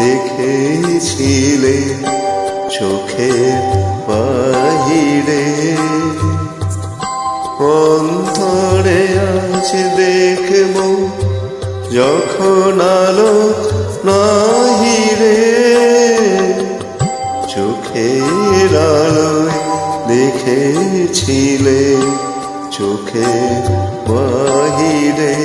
দেখেছিলে চোখের বাহিরে, অন্তরে আজ দেখব যখন আলো নাহিরে, চোখের আলোয় দেখেছিলে চোখের বাহিরে।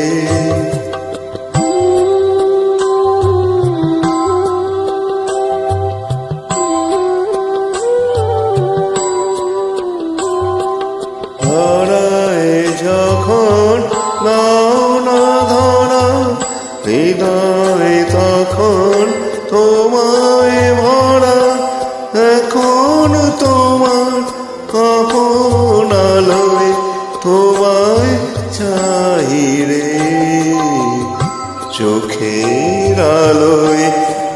ধরায় যখন নাও না ধরা, হৃদয় তখন তোমায় ভরা, এখন তোমার আপন আলোয় তোমায় চাহিরে, চোখের আলোয়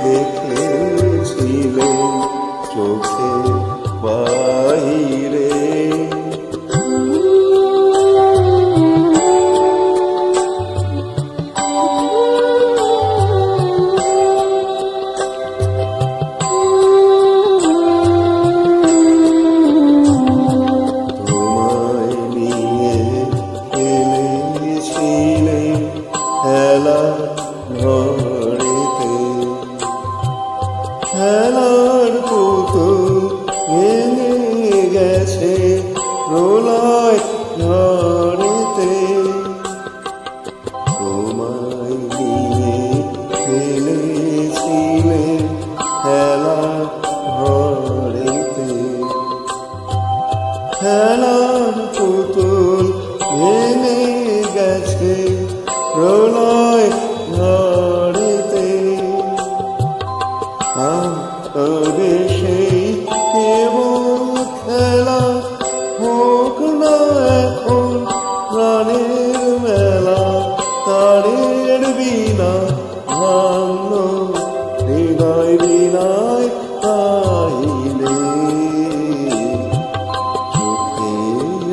দেখেছিলে চোখের বাহিরে। খেলার পুতুল ভেঙে গেছে প্রলয় ঝড়েতে, তোমায় নিয়ে খেলেছিলে খেলার ঘরেতে। খেলার পুতুল ভেঙে গেছে প্রলয় ঝড়েতে, তবে সেই কেবল খেলা হোক না এখন প্রাণের মেলা, তারের বিনা ভাঙল হৃদয় বিনায় কাহিলে, চোখের